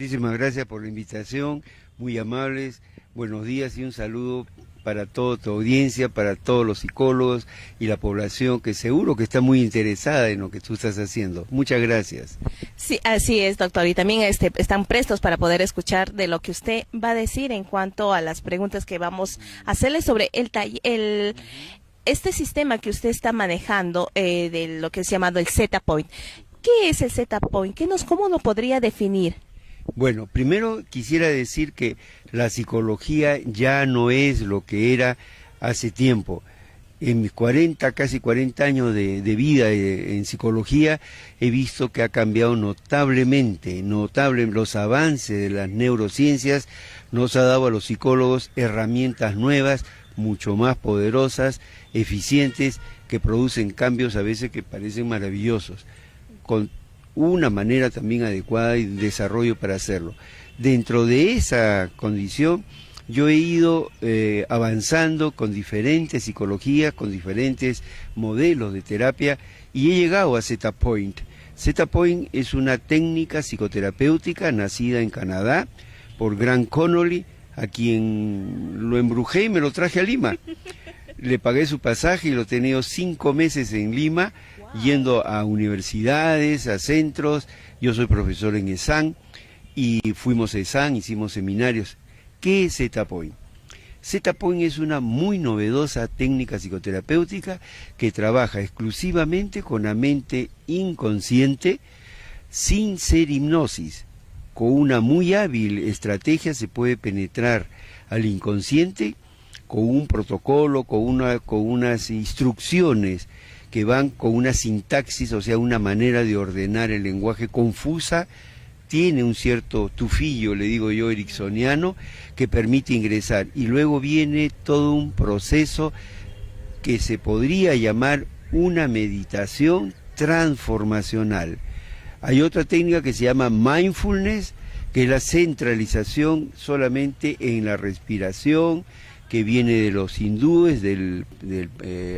Muchísimas gracias por la invitación, muy amables, buenos días y un saludo para toda tu audiencia, para todos los psicólogos y la población que seguro que está muy interesada en lo que tú estás haciendo. Muchas gracias. Sí, así es, doctor, y también están prestos para poder escuchar de lo que usted va a decir en cuanto a las preguntas que vamos a hacerle sobre este sistema que usted está manejando de lo que es llamado el Z-Point. ¿Qué es el Z-Point? ¿Cómo lo podría definir? Bueno, primero quisiera decir que la psicología ya no es lo que era hace tiempo. En mis casi 40 años de vida en psicología he visto que ha cambiado notablemente, los avances de las neurociencias nos ha dado a los psicólogos herramientas nuevas, mucho más poderosas, eficientes, que producen cambios a veces que parecen maravillosos, con una manera también adecuada y desarrollo para hacerlo. Dentro de esa condición, yo he ido avanzando con diferentes psicologías, con diferentes modelos de terapia y he llegado a Z-Point. Z-Point es una técnica psicoterapéutica nacida en Canadá por Grant Connolly, a quien lo embrujé y me lo traje a Lima. Le pagué su pasaje y lo he tenido 5 meses en Lima, yendo a universidades, a centros. Yo soy profesor en ESAN y fuimos a ESAN, hicimos seminarios. ¿Qué es Z-Point? Z-Point es una muy novedosa técnica psicoterapéutica que trabaja exclusivamente con la mente inconsciente sin ser hipnosis. Con una muy hábil estrategia se puede penetrar al inconsciente con un protocolo, con unas instrucciones que van con una sintaxis, o sea, una manera de ordenar el lenguaje confusa, tiene un cierto tufillo, le digo yo, ericksoniano, que permite ingresar. Y luego viene todo un proceso que se podría llamar una meditación transformacional. Hay otra técnica que se llama mindfulness, que es la centralización solamente en la respiración, que viene de los hindúes, del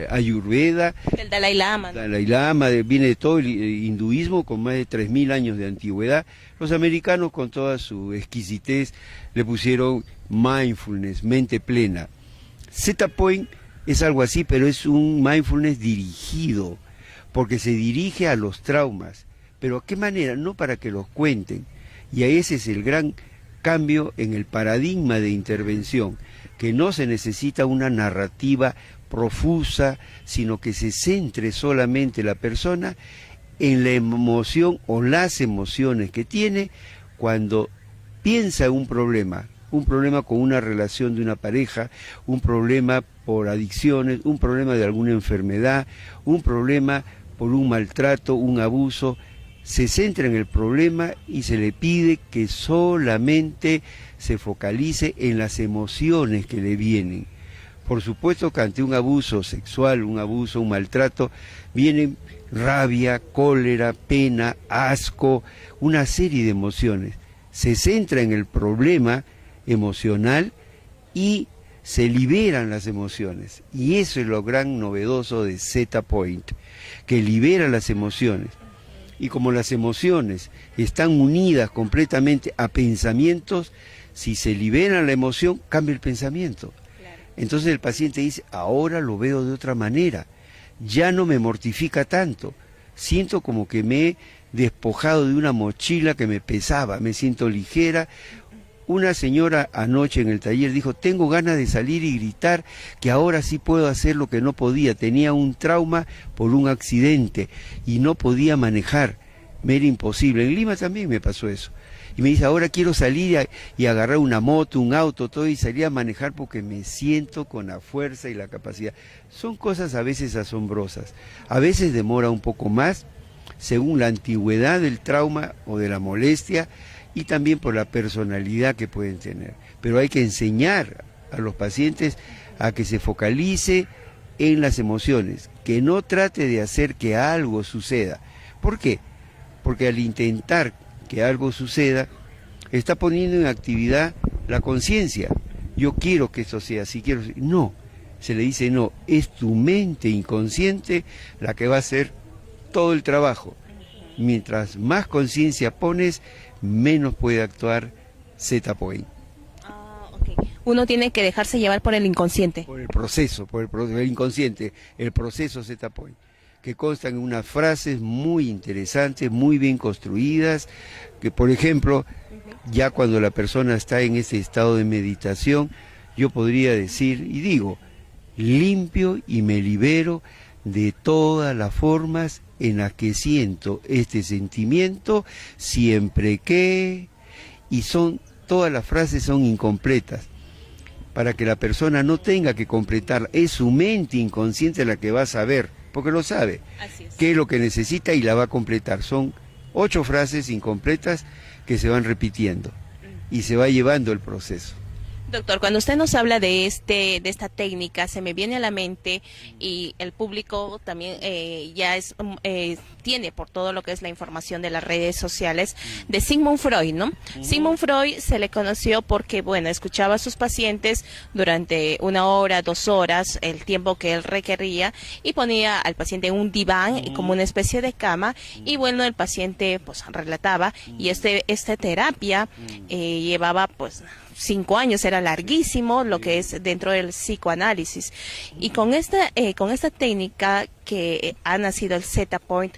Ayurveda. Del Dalai Lama, ¿no? Dalai Lama, viene de todo el hinduismo con más de 3000 años de antigüedad. Los americanos, con toda su exquisitez, le pusieron mindfulness, mente plena. Z-Point es algo así, pero es un mindfulness dirigido, porque se dirige a los traumas. Pero ¿a qué manera? No para que los cuenten. Y ese es el gran cambio en el paradigma de intervención, que no se necesita una narrativa profusa, sino que se centre solamente la persona en la emoción o las emociones que tiene cuando piensa en un problema con una relación de una pareja, un problema por adicciones, un problema de alguna enfermedad, un problema por un maltrato, un abuso. Se centra en el problema y se le pide que solamente se focalice en las emociones que le vienen. Por supuesto que ante un abuso sexual, un abuso, un maltrato, vienen rabia, cólera, pena, asco, una serie de emociones. Se centra en el problema emocional y se liberan las emociones. Y eso es lo gran novedoso de Z-Point, que libera las emociones. Y como las emociones están unidas completamente a pensamientos, si se libera la emoción, cambia el pensamiento. Claro. Entonces el paciente dice, ahora lo veo de otra manera, ya no me mortifica tanto, siento como que me he despojado de una mochila que me pesaba, me siento ligera. Una señora anoche en el taller dijo, tengo ganas de salir y gritar que ahora sí puedo hacer lo que no podía. Tenía un trauma por un accidente y no podía manejar, me era imposible. En Lima también me pasó eso. Y me dice, ahora quiero salir y agarrar una moto, un auto, todo, y salir a manejar porque me siento con la fuerza y la capacidad. Son cosas a veces asombrosas. A veces demora un poco más, según la antigüedad del trauma o de la molestia, y también por la personalidad que pueden tener. Pero hay que enseñar a los pacientes a que se focalice en las emociones, que no trate de hacer que algo suceda. ¿Por qué? Porque al intentar que algo suceda, está poniendo en actividad la conciencia. Yo quiero que esto sea así, quiero... No, se le dice no, es tu mente inconsciente la que va a hacer todo el trabajo. mientras más conciencia pones, menos puede actuar Z-Point. Okay. Uno tiene que dejarse llevar por el inconsciente. Por el inconsciente, el proceso Z-Point, que constan en unas frases muy interesantes, muy bien construidas, que por ejemplo, ya cuando la persona está en ese estado de meditación, yo podría decir, y digo, limpio y me libero de todas las formas en las que siento este sentimiento, siempre que, y todas las frases son incompletas, para que la persona no tenga que completar, es su mente inconsciente la que va a saber, porque lo sabe, qué es lo que necesita y la va a completar. Son 8 frases incompletas que se van repitiendo y se va llevando el proceso. Doctor, cuando usted nos habla de esta técnica, se me viene a la mente, y el público también ya tiene por todo lo que es la información de las redes sociales, de Sigmund Freud, ¿no? Sigmund Freud se le conoció porque, bueno, escuchaba a sus pacientes durante 1 hora, 2 horas, el tiempo que él requería, y ponía al paciente en un diván como una especie de cama, y bueno, el paciente pues relataba, y esta terapia llevaba pues 5 años, era larguísimo lo que es dentro del psicoanálisis, y con esta técnica que ha nacido el Z-Point,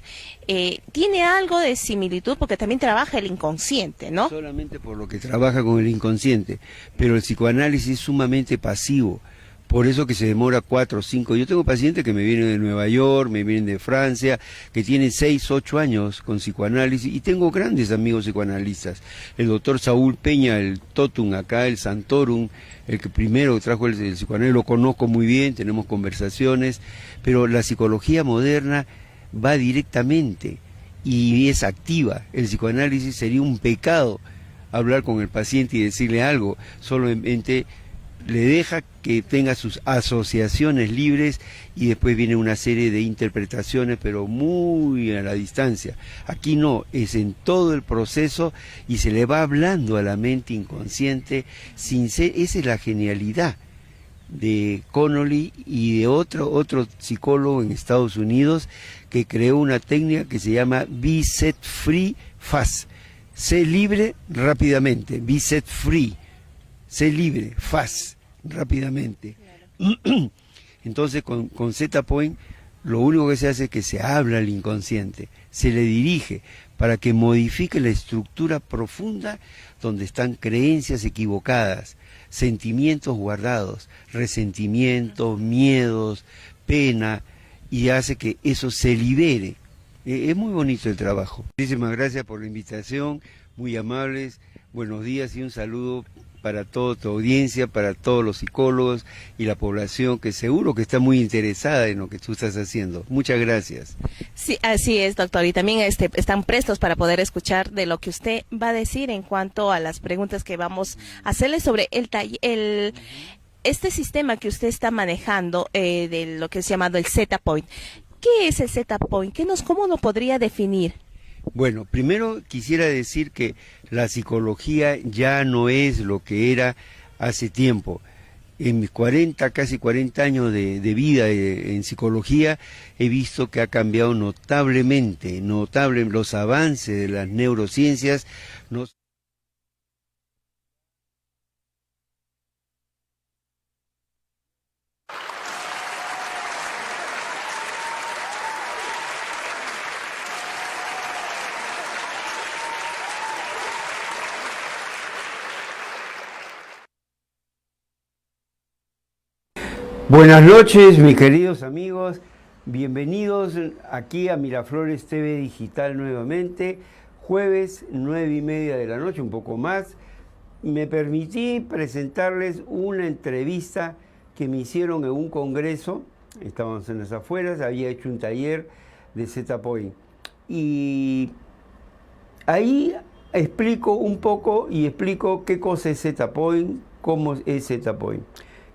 tiene algo de similitud porque también trabaja el inconsciente, ¿no? Solamente por lo que trabaja con el inconsciente, pero el psicoanálisis es sumamente pasivo. Por eso que se demora 4 o 5. Yo tengo pacientes que me vienen de Nueva York, me vienen de Francia, que tienen 6, 8 años con psicoanálisis, y tengo grandes amigos psicoanalistas. El doctor Saúl Peña, el Totum acá, el Santorum, el que primero trajo el psicoanálisis, lo conozco muy bien, tenemos conversaciones, pero la psicología moderna va directamente y es activa. El psicoanálisis sería un pecado hablar con el paciente y decirle algo, solamente le deja que tenga sus asociaciones libres y después viene una serie de interpretaciones, pero muy a la distancia. Aquí no, es en todo el proceso y se le va hablando a la mente inconsciente sin ser. Esa es la genialidad de Connolly y de otro psicólogo en Estados Unidos que creó una técnica que se llama Be Set Free Fast. Sé libre rápidamente, be set free. Sé libre, fast, rápidamente. Claro. Entonces con Z-Point lo único que se hace es que se habla al inconsciente, se le dirige para que modifique la estructura profunda donde están creencias equivocadas, sentimientos guardados, resentimientos, miedos, pena, y hace que eso se libere. Es muy bonito el trabajo. Muchísimas gracias por la invitación, muy amables, buenos días y un saludo para toda tu audiencia, para todos los psicólogos y la población que seguro que está muy interesada en lo que tú estás haciendo. Muchas gracias. Sí, así es, doctor, y también están prestos para poder escuchar de lo que usted va a decir en cuanto a las preguntas que vamos a hacerle sobre este sistema que usted está manejando, de lo que es llamado el Z-Point. ¿Qué es el Z-Point? ¿Cómo lo podría definir? Bueno, primero quisiera decir que la psicología ya no es lo que era hace tiempo. En mis casi 40 años de vida en psicología, he visto que ha cambiado notablemente, los avances de las neurociencias. Buenas noches, mis queridos amigos, bienvenidos aquí a Miraflores TV Digital nuevamente, jueves 9:30 de la noche, un poco más. Me permití presentarles una entrevista que me hicieron en un congreso, estábamos en las afueras, había hecho un taller de Z-Point. Y ahí explico un poco y explico qué cosa es Z-Point, cómo es Z-Point.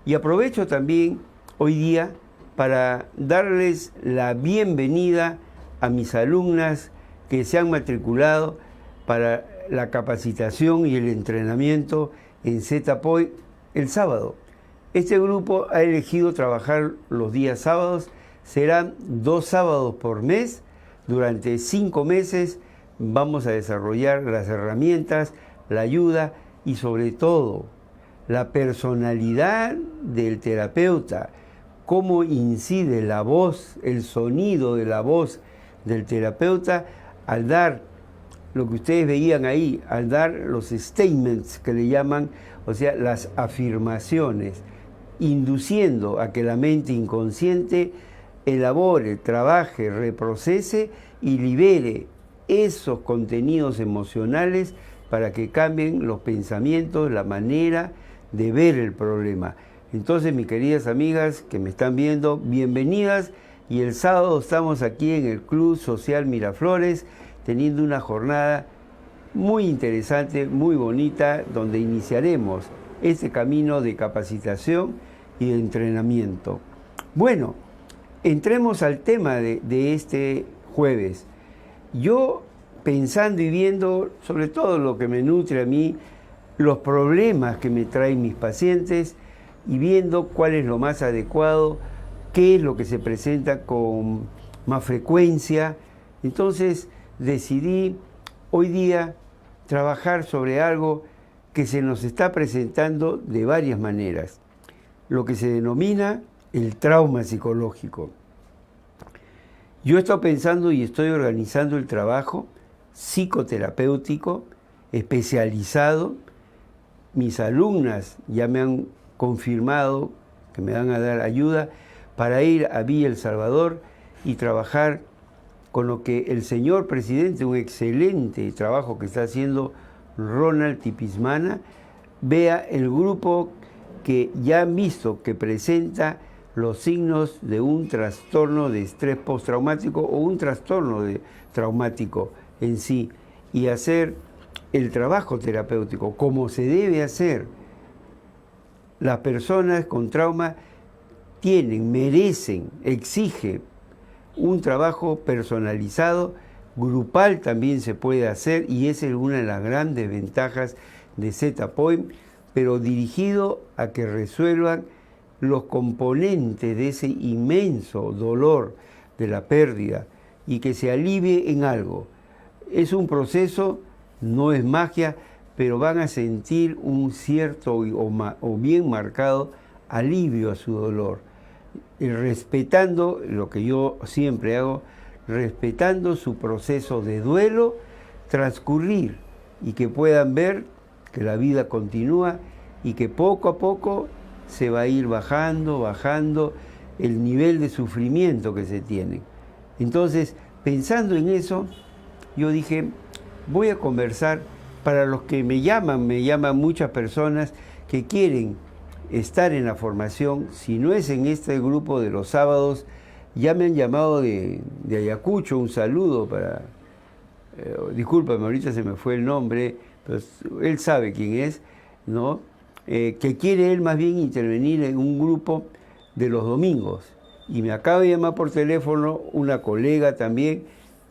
Y aprovecho también hoy día para darles la bienvenida a mis alumnas que se han matriculado para la capacitación y el entrenamiento en Z-Point el sábado. Este grupo ha elegido trabajar los días sábados, serán 2 sábados por mes, Durante 5 meses vamos a desarrollar las herramientas, la ayuda y sobre todo la personalidad del terapeuta, cómo incide la voz, el sonido de la voz del terapeuta al dar lo que ustedes veían ahí, al dar los statements que le llaman, o sea, las afirmaciones, induciendo a que la mente inconsciente elabore, trabaje, reprocese y libere esos contenidos emocionales para que cambien los pensamientos, la manera de ver el problema. Entonces, mis queridas amigas que me están viendo, bienvenidas, y el sábado estamos aquí en el Club Social Miraflores teniendo una jornada muy interesante, muy bonita, donde iniciaremos este camino de capacitación y de entrenamiento. Bueno, entremos al tema de este jueves. Yo, pensando y viendo, sobre todo lo que me nutre a mí, los problemas que me traen mis pacientes y viendo cuál es lo más adecuado, qué es lo que se presenta con más frecuencia, entonces decidí hoy día trabajar sobre algo que se nos está presentando de varias maneras, lo que se denomina el trauma psicológico. Yo he estado pensando y estoy organizando el trabajo psicoterapéutico especializado. Mis alumnas ya me han confirmado que me van a dar ayuda para ir a Villa El Salvador y trabajar con lo que el señor presidente, un excelente trabajo que está haciendo Ronald Tipismana, vea el grupo que ya han visto que presenta los signos de un trastorno de estrés postraumático o un trastorno traumático en sí, y hacer el trabajo terapéutico como se debe hacer. Las personas con trauma merecen, exigen un trabajo personalizado, grupal también se puede hacer, y esa es una de las grandes ventajas de Z-Point, pero dirigido a que resuelvan los componentes de ese inmenso dolor de la pérdida y que se alivie en algo. Es un proceso, no es magia, pero van a sentir un cierto o bien marcado alivio a su dolor, respetando lo que yo siempre hago, respetando su proceso de duelo, transcurrir y que puedan ver que la vida continúa y que poco a poco se va a ir bajando el nivel de sufrimiento que se tiene. Entonces, pensando en eso, yo dije, voy a conversar para los que me llaman muchas personas que quieren estar en la formación. Si no es en este grupo de los sábados, ya me han llamado de Ayacucho, un saludo para, discúlpame, ahorita se me fue el nombre, pero él sabe quién es, ¿no? Que quiere él más bien intervenir en un grupo de los domingos. Y me acaba de llamar por teléfono una colega también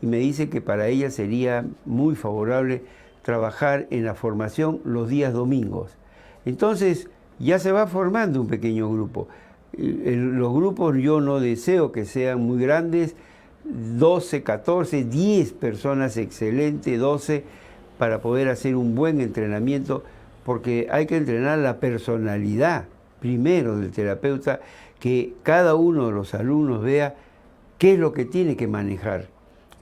y me dice que para ella sería muy favorable trabajar en la formación los días domingos. Entonces ya se va formando un pequeño grupo. Los grupos yo no deseo que sean muy grandes, 12, 14, 10 personas, excelente, 12, para poder hacer un buen entrenamiento, porque hay que entrenar la personalidad primero del terapeuta, que cada uno de los alumnos vea qué es lo que tiene que manejar,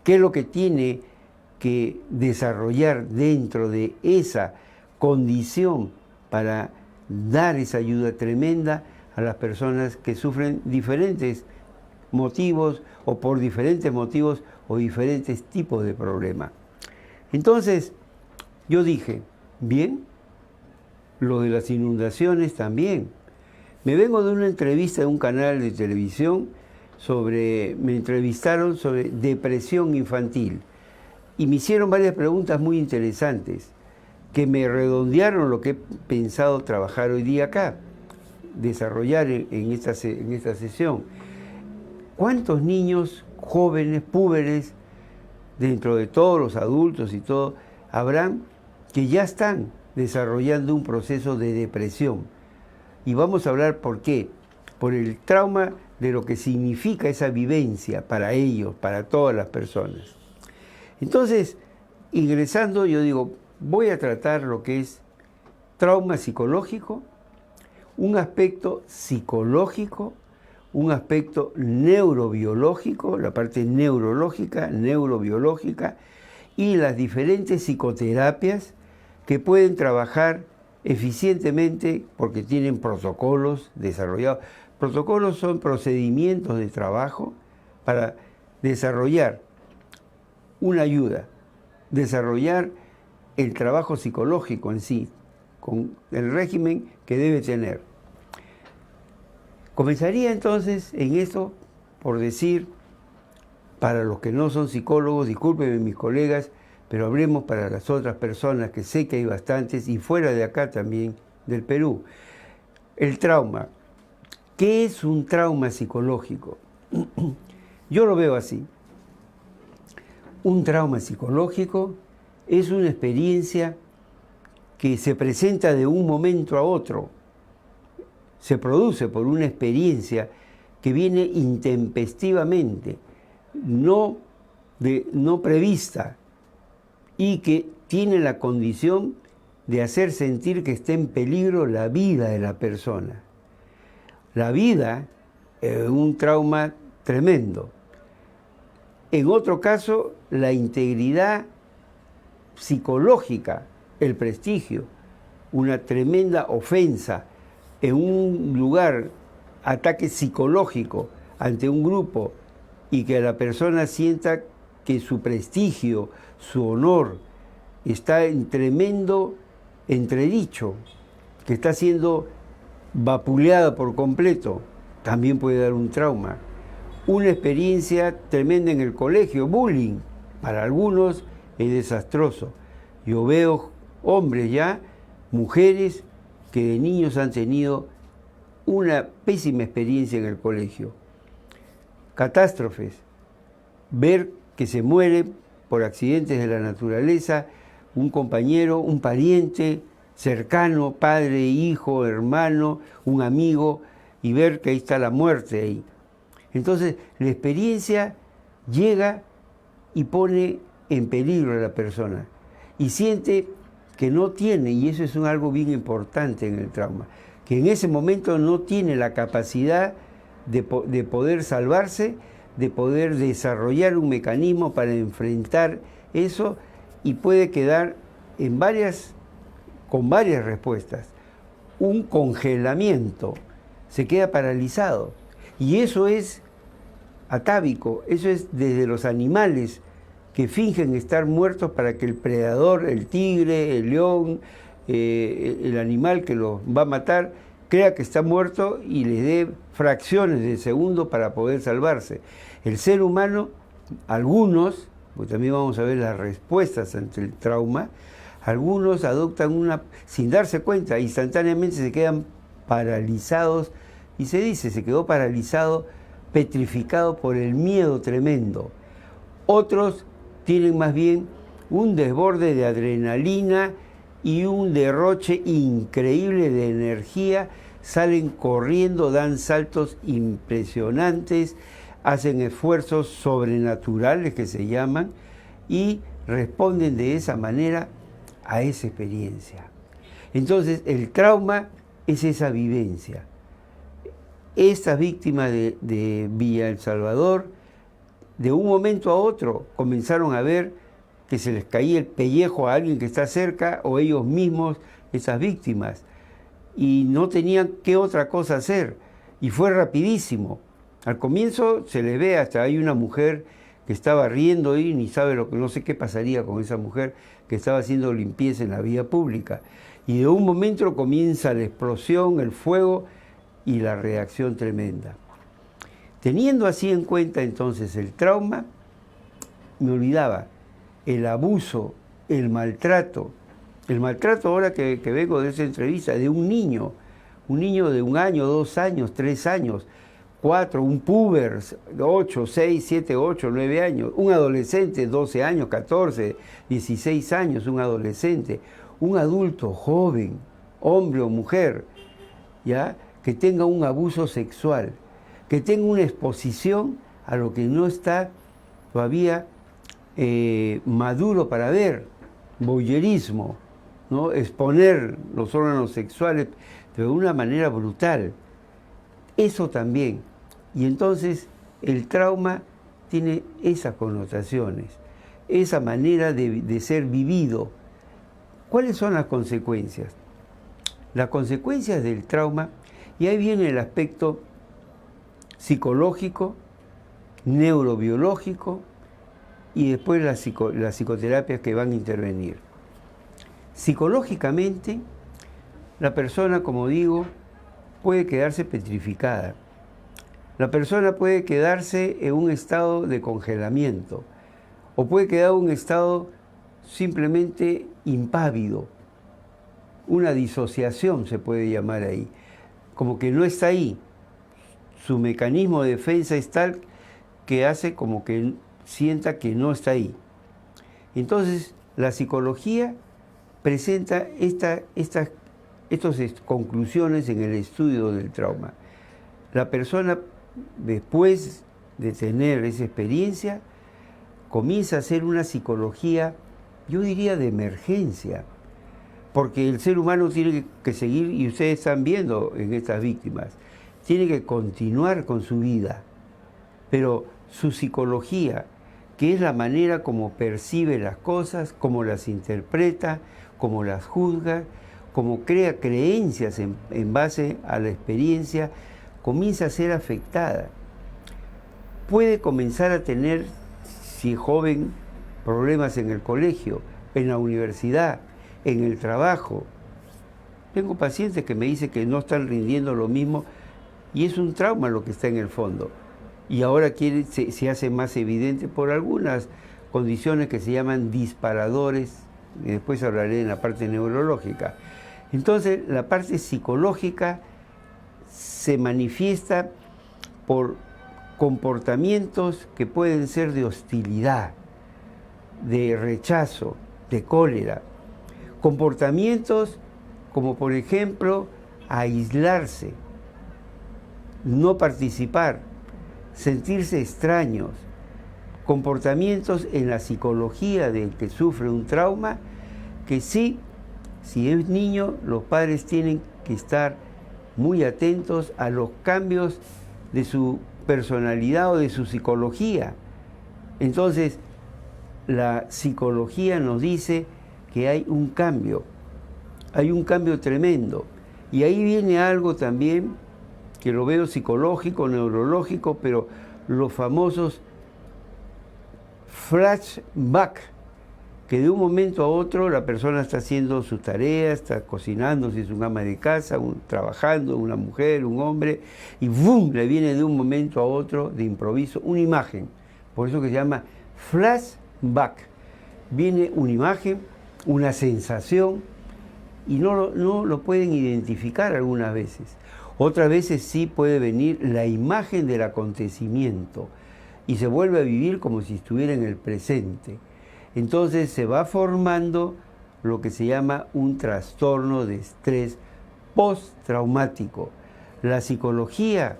qué es lo que tiene que desarrollar dentro de esa condición para dar esa ayuda tremenda a las personas que sufren diferentes motivos o por diferentes motivos o diferentes tipos de problemas. Entonces, yo dije, bien, lo de las inundaciones también. Me vengo de una entrevista de un canal de televisión me entrevistaron sobre depresión infantil y me hicieron varias preguntas muy interesantes que me redondearon lo que he pensado trabajar hoy día acá, desarrollar en esta sesión. ¿Cuántos niños, jóvenes, púberes, dentro de todos los adultos y todo, habrán que ya están desarrollando un proceso de depresión? Y vamos a hablar por qué. Por el trauma de lo que significa esa vivencia para ellos, para todas las personas. Entonces, ingresando, yo digo, voy a tratar lo que es trauma psicológico, un aspecto psicológico, un aspecto neurobiológico, la parte neurológica, neurobiológica, y las diferentes psicoterapias que pueden trabajar eficientemente porque tienen protocolos desarrollados. Protocolos son procedimientos de trabajo para desarrollar una ayuda, desarrollar el trabajo psicológico en sí, con el régimen que debe tener. Comenzaría entonces en esto por decir, para los que no son psicólogos, discúlpenme mis colegas, pero hablemos para las otras personas, que sé que hay bastantes, y fuera de acá también, del Perú. El trauma. ¿Qué es un trauma psicológico? Yo lo veo así. Un trauma psicológico es una experiencia que se presenta de un momento a otro. Se produce por una experiencia que viene intempestivamente, no prevista, y que tiene la condición de hacer sentir que está en peligro la vida de la persona. La vida es un trauma tremendo. En otro caso, la integridad psicológica, el prestigio, una tremenda ofensa en un lugar, ataque psicológico ante un grupo, y que la persona sienta que su prestigio, su honor, está en tremendo entredicho, que está siendo vapuleada por completo, también puede dar un trauma. Una experiencia tremenda en el colegio, bullying, para algunos es desastroso. Yo veo hombres ya, mujeres, que de niños han tenido una pésima experiencia en el colegio. Catástrofes, ver que se muere por accidentes de la naturaleza un compañero, un pariente cercano, padre, hijo, hermano, un amigo, y ver que ahí está la muerte ahí. Entonces, la experiencia llega y pone en peligro a la persona y siente que no tiene, y eso es algo bien importante en el trauma, que en ese momento no tiene la capacidad de poder salvarse, de poder desarrollar un mecanismo para enfrentar eso, y puede quedar con varias respuestas. Un congelamiento, se queda paralizado, y eso es atávico, eso es desde los animales que fingen estar muertos para que el predador, el tigre, el león, el animal que los va a matar, crea que está muerto y le dé fracciones de segundo para poder salvarse. El ser humano, algunos, pues también vamos a ver las respuestas ante el trauma, algunos adoptan sin darse cuenta, instantáneamente se quedan paralizados, y se dice, se quedó paralizado, petrificado por el miedo tremendo. Otros tienen más bien un desborde de adrenalina y un derroche increíble de energía, salen corriendo, dan saltos impresionantes, hacen esfuerzos sobrenaturales que se llaman, y responden de esa manera a esa experiencia. Entonces, el trauma es esa vivencia. Estas víctimas de Villa El Salvador, de un momento a otro, comenzaron a ver que se les caía el pellejo a alguien que está cerca, o ellos mismos, esas víctimas, y no tenían qué otra cosa hacer, y fue rapidísimo. Al comienzo se les ve, hasta hay una mujer que estaba riendo y ni sabe no sé qué pasaría con esa mujer que estaba haciendo limpieza en la vía pública, y de un momento comienza la explosión, el fuego y la reacción tremenda. Teniendo así en cuenta entonces el trauma, me olvidaba, el abuso, el maltrato ahora que vengo de esa entrevista, de un niño de 1 año, 2 años, 3 años, 4, un puber, 8, 6, 7, 8, 9 años, un adolescente, 12 años, 14, 16 años, un adolescente, un adulto joven, hombre o mujer, ¿ya?, que tenga un abuso sexual. que tenga una exposición a lo que no está todavía maduro para ver, voyerismo, ¿no? Exponer los órganos sexuales, pero de una manera brutal. Eso también. Y entonces el trauma tiene esas connotaciones, esa manera de ser vivido. ¿Cuáles son las consecuencias? Las consecuencias del trauma, y ahí viene el aspecto psicológico, neurobiológico y después las psicoterapias que van a intervenir. Psicológicamente, la persona, como digo, puede quedarse petrificada. La persona puede quedarse en un estado de congelamiento o puede quedar en un estado simplemente impávido. Una disociación se puede llamar ahí, como que no está ahí. Su mecanismo de defensa es tal que hace como que sienta que no está ahí. Entonces, la psicología presenta estas conclusiones en el estudio del trauma. La persona, después de tener esa experiencia, comienza a hacer una psicología, yo diría, de emergencia, porque el ser humano tiene que seguir, y ustedes están viendo en estas víctimas, tiene que continuar con su vida, pero su psicología, que es la manera como percibe las cosas, como las interpreta, como las juzga, como crea creencias en base a la experiencia, comienza a ser afectada. Puede comenzar a tener, si es joven, problemas en el colegio, en la universidad, en el trabajo. Tengo pacientes que me dicen que no están rindiendo lo mismo y es un trauma lo que está en el fondo. Y ahora se hace más evidente por algunas condiciones que se llaman disparadores, y después hablaré en la parte neurológica. Entonces, la parte psicológica se manifiesta por comportamientos que pueden ser de hostilidad, de rechazo, de cólera. Comportamientos como, por ejemplo, aislarse, no participar, sentirse extraños. Comportamientos en la psicología del que sufre un trauma que sí, si es niño, los padres tienen que estar muy atentos a los cambios de su personalidad o de su psicología. Entonces, la psicología nos dice que hay un cambio tremendo. Y ahí viene algo también que lo veo psicológico, neurológico, pero los famosos flashback, que de un momento a otro la persona está haciendo sus tareas, está cocinando, si es un ama de casa, trabajando, una mujer, un hombre, y ¡bum!, le viene de un momento a otro, de improviso, una imagen. Por eso que se llama flashback. Viene una imagen, una sensación, y no lo pueden identificar algunas veces. Otras veces sí puede venir la imagen del acontecimiento y se vuelve a vivir como si estuviera en el presente. Entonces se va formando lo que se llama un trastorno de estrés postraumático. La psicología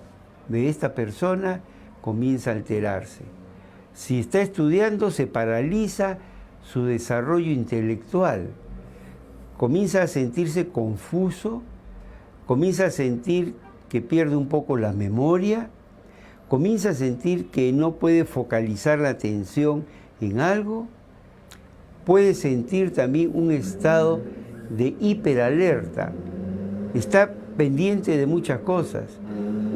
de esta persona comienza a alterarse. Si está estudiando, se paraliza su desarrollo intelectual. Comienza a sentirse confuso, comienza a sentir que pierde un poco la memoria, comienza a sentir que no puede focalizar la atención en algo, puede sentir también un estado de hiperalerta, está pendiente de muchas cosas.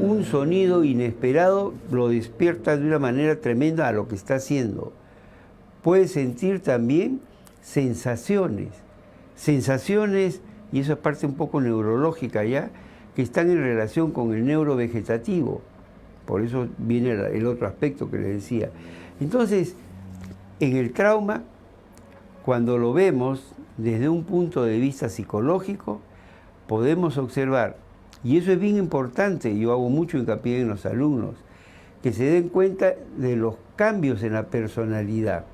Un sonido inesperado lo despierta de una manera tremenda a lo que está haciendo. Puede sentir también sensaciones, y eso es parte un poco neurológica ya, que están en relación con el neurovegetativo. Por eso viene el otro aspecto que les decía. Entonces, en el trauma, cuando lo vemos desde un punto de vista psicológico, podemos observar, y eso es bien importante, yo hago mucho hincapié en los alumnos, que se den cuenta de los cambios en la personalidad.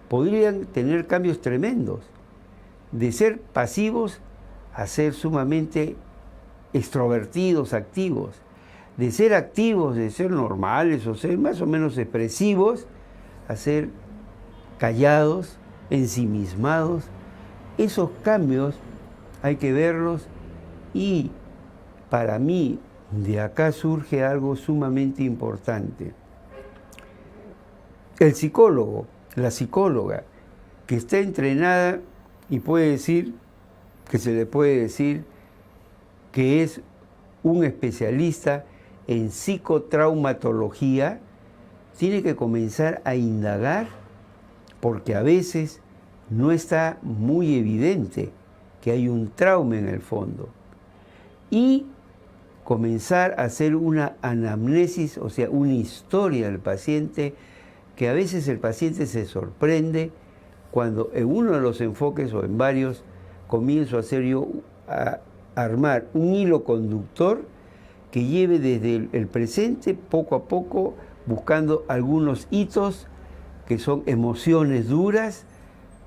Podrían tener cambios tremendos, de ser pasivos a ser sumamente extrovertidos, activos, de ser activos, de ser normales o ser más o menos expresivos, a ser callados, ensimismados. Esos cambios hay que verlos y para mí de acá surge algo sumamente importante. El psicólogo, la psicóloga, que está entrenada y puede decir, que se le puede decir que es un especialista en psicotraumatología, tiene que comenzar a indagar porque a veces no está muy evidente que hay un trauma en el fondo. Y comenzar a hacer una anamnesis, o sea, una historia del paciente, que a veces el paciente se sorprende cuando en uno de los enfoques o en varios comienzo a hacer yo a armar un hilo conductor que lleve desde el presente poco a poco buscando algunos hitos que son emociones duras,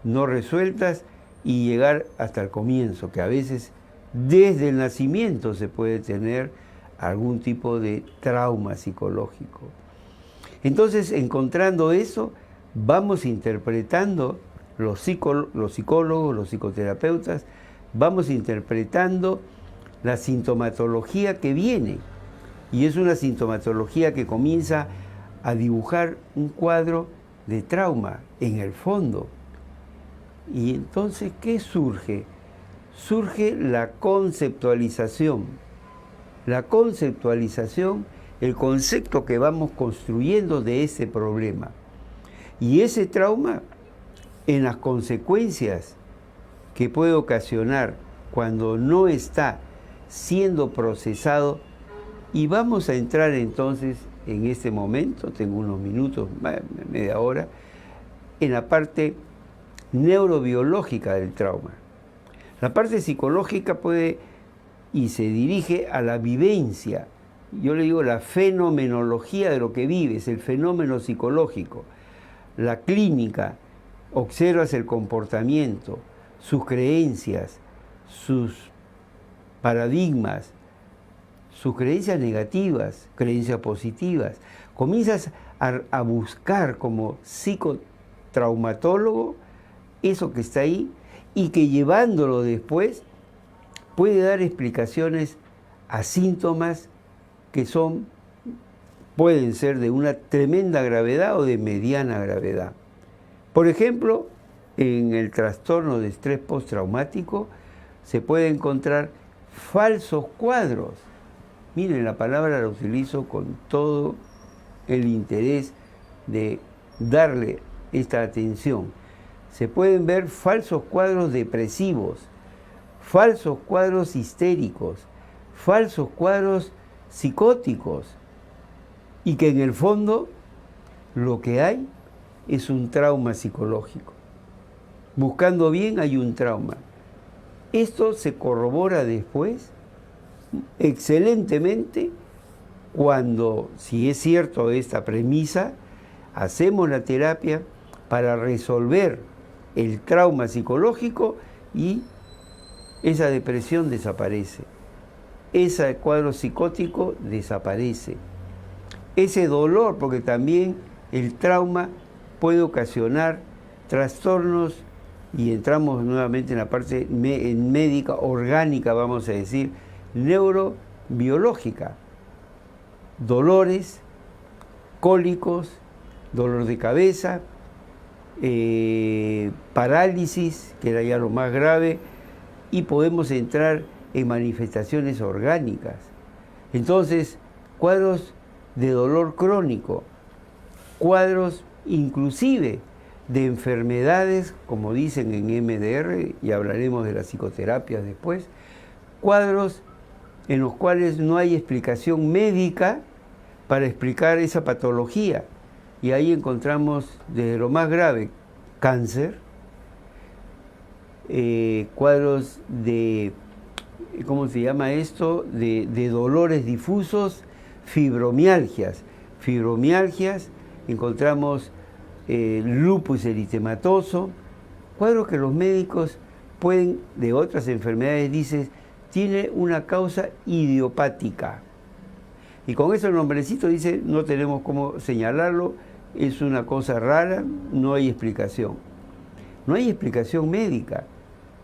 no resueltas, y llegar hasta el comienzo, que a veces desde el nacimiento se puede tener algún tipo de trauma psicológico. Entonces, encontrando eso, vamos interpretando los psicólogos, los psicoterapeutas, vamos interpretando la sintomatología que viene. Y es una sintomatología que comienza a dibujar un cuadro de trauma en el fondo. Y entonces, ¿qué surge? Surge la conceptualización. La conceptualización, el concepto que vamos construyendo de ese problema. Y ese trauma, en las consecuencias que puede ocasionar cuando no está siendo procesado, y vamos a entrar entonces en este momento, tengo unos minutos, media hora, en la parte neurobiológica del trauma. La parte psicológica puede y se dirige a la vivencia. Yo le digo la fenomenología de lo que vives, el fenómeno psicológico. La clínica, observas el comportamiento, sus creencias, sus paradigmas, sus creencias negativas, creencias positivas. Comienzas a buscar como psicotraumatólogo eso que está ahí y que llevándolo después puede dar explicaciones a síntomas que pueden ser de una tremenda gravedad o de mediana gravedad. Por ejemplo, en el trastorno de estrés postraumático se puede encontrar falsos cuadros. Miren, la palabra la utilizo con todo el interés de darle esta atención. Se pueden ver falsos cuadros depresivos, falsos cuadros histéricos, falsos cuadros psicóticos, y que en el fondo lo que hay es un trauma psicológico. Buscando bien hay un trauma. Esto se corrobora después excelentemente cuando, si es cierto esta premisa, hacemos la terapia para resolver el trauma psicológico y esa depresión desaparece, ese cuadro psicótico desaparece, ese dolor, porque también el trauma puede ocasionar trastornos, y entramos nuevamente en la parte médica, orgánica, vamos a decir, neurobiológica, dolores, cólicos, dolor de cabeza, parálisis, que era ya lo más grave, y podemos entrar en manifestaciones orgánicas. Entonces, cuadros de dolor crónico, cuadros inclusive de enfermedades, como dicen en MDR, y hablaremos de las psicoterapias después, cuadros en los cuales no hay explicación médica para explicar esa patología. Y ahí encontramos desde lo más grave, cáncer, cuadros de, ¿cómo se llama esto?, de dolores difusos, fibromialgias. Fibromialgias, encontramos lupus eritematoso, cuadros que los médicos pueden, de otras enfermedades, dicen, tiene una causa idiopática. Y con eso el nombrecito dice, no tenemos cómo señalarlo, es una cosa rara, no hay explicación. No hay explicación médica.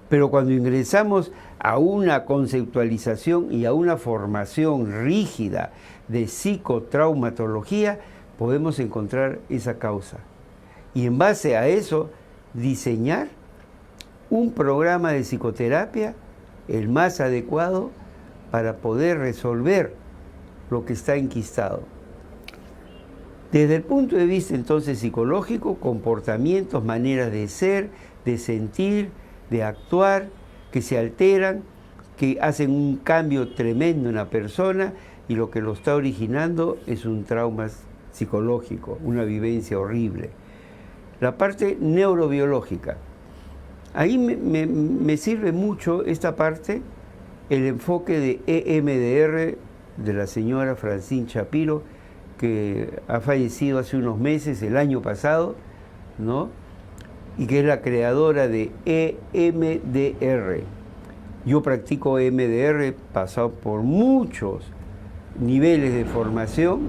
Pero cuando ingresamos a una conceptualización y a una formación rígida de psicotraumatología, podemos encontrar esa causa. Y en base a eso, diseñar un programa de psicoterapia, el más adecuado para poder resolver lo que está enquistado. Desde el punto de vista entonces psicológico, comportamientos, maneras de ser, de sentir, de actuar, que se alteran, que hacen un cambio tremendo en la persona y lo que lo está originando es un trauma psicológico, una vivencia horrible. La parte neurobiológica. Ahí me sirve mucho esta parte, el enfoque de EMDR de la señora Francine Shapiro, que ha fallecido hace unos meses, el año pasado, ¿no? Y que es la creadora de EMDR. Yo practico EMDR, pasado por muchos niveles de formación,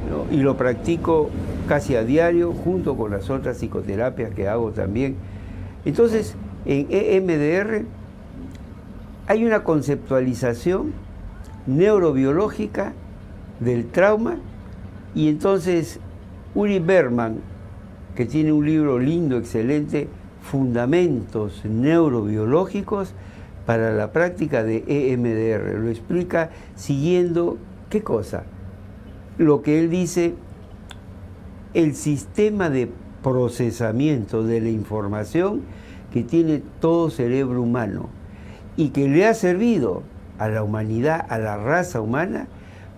¿no? Y lo practico casi a diario, junto con las otras psicoterapias que hago también. Entonces, en EMDR hay una conceptualización neurobiológica del trauma, y entonces Uri Berman, que tiene un libro lindo, excelente, Fundamentos Neurobiológicos para la práctica de EMDR, lo explica siguiendo, ¿qué cosa? Lo que él dice, el sistema de procesamiento de la información que tiene todo cerebro humano y que le ha servido a la humanidad, a la raza humana,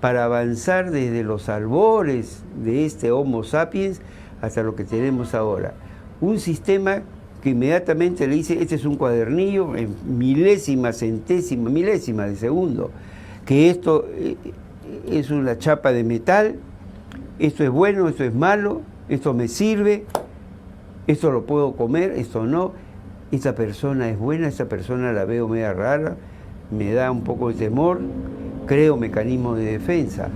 para avanzar desde los albores de este Homo sapiens hasta lo que tenemos ahora. Un sistema que inmediatamente le dice, este es un cuadernillo en milésima, centésima, milésima de segundo, que esto es una chapa de metal, esto es bueno, esto es malo, esto me sirve, esto lo puedo comer, esto no, esta persona es buena, esta persona la veo media rara, me da un poco de temor, creo mecanismos de defensa.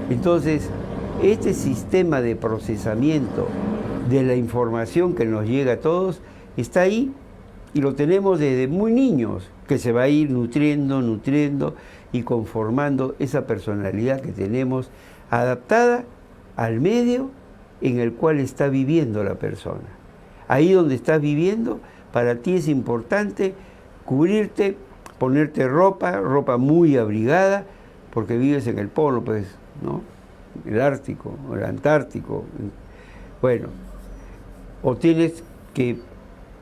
Entonces, este sistema de procesamiento de la información que nos llega a todos está ahí y lo tenemos desde muy niños, que se va a ir nutriendo y conformando esa personalidad que tenemos adaptada al medio en el cual está viviendo la persona. Ahí donde estás viviendo, para ti es importante cubrirte, ponerte ropa muy abrigada, porque vives en el polo, pues, ¿no? El Ártico, el Antártico. Bueno, o tienes que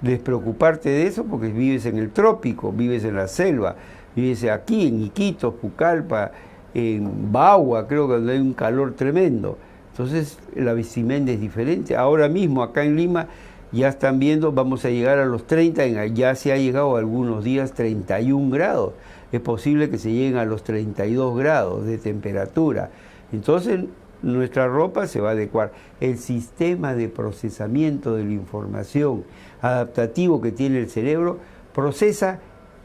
despreocuparte de eso porque vives en el trópico, vives en la selva, vives aquí en Iquitos, Pucallpa, en Bagua, creo que donde hay un calor tremendo. Entonces la vestimenta es diferente. Ahora mismo acá en Lima ya están viendo, vamos a llegar a los 30, ya se ha llegado algunos días 31 grados. Es posible que se lleguen a los 32 grados de temperatura. Entonces nuestra ropa se va a adecuar. El sistema de procesamiento de la información adaptativo que tiene el cerebro procesa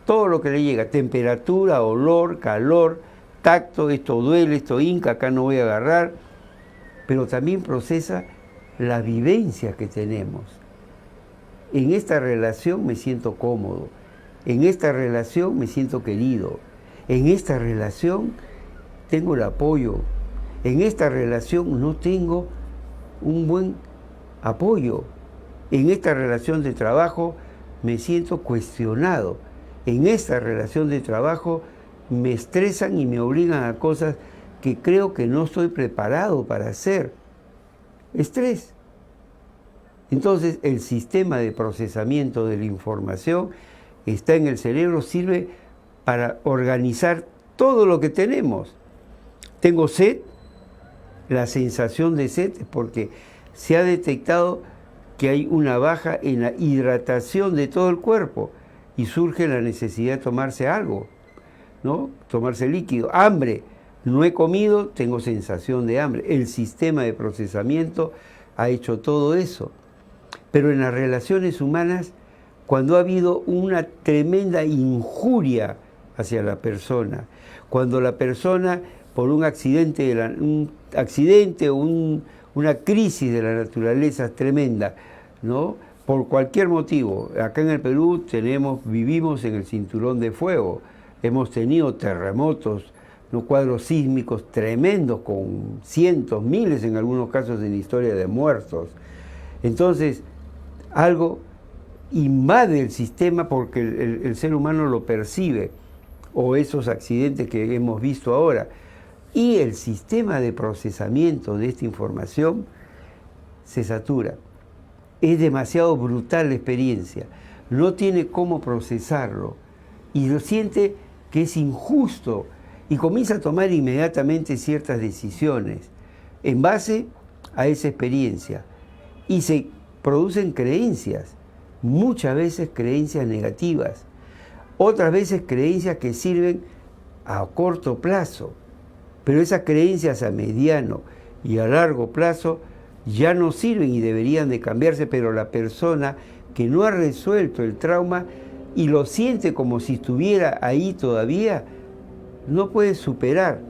todo lo que le llega, temperatura, olor, calor, tacto, esto duele, esto hinca, acá no voy a agarrar, pero también procesa la vivencia que tenemos. En esta relación me siento cómodo, en esta relación me siento querido, en esta relación tengo el apoyo, en esta relación no tengo un buen apoyo, en esta relación de trabajo me siento cuestionado, en esta relación de trabajo me estresan y me obligan a cosas que creo que no estoy preparado para hacer. Estrés. Entonces el sistema de procesamiento de la información está en el cerebro, sirve para organizar todo lo que tenemos. Tengo sed, la sensación de sed es porque se ha detectado que hay una baja en la hidratación de todo el cuerpo y surge la necesidad de tomarse algo, ¿no? Tomarse líquido. Hambre, no he comido, tengo sensación de hambre. El sistema de procesamiento ha hecho todo eso. Pero en las relaciones humanas, cuando ha habido una tremenda injuria hacia la persona, cuando la persona por un accidente, una crisis de la naturaleza tremenda, ¿no? Por cualquier motivo. Acá en el Perú vivimos en el cinturón de fuego, hemos tenido terremotos, ¿no? Cuadros sísmicos tremendos con cientos, miles en algunos casos en historia de muertos. Entonces, algo invade el sistema porque el ser humano lo percibe, o esos accidentes que hemos visto ahora. Y el sistema de procesamiento de esta información se satura. Es demasiado brutal la experiencia, no tiene cómo procesarlo y lo siente que es injusto y comienza a tomar inmediatamente ciertas decisiones en base a esa experiencia y se producen creencias, muchas veces creencias negativas, otras veces creencias que sirven a corto plazo, pero esas creencias a mediano y a largo plazo ya no sirven y deberían de cambiarse, pero la persona que no ha resuelto el trauma y lo siente como si estuviera ahí todavía, no puede superar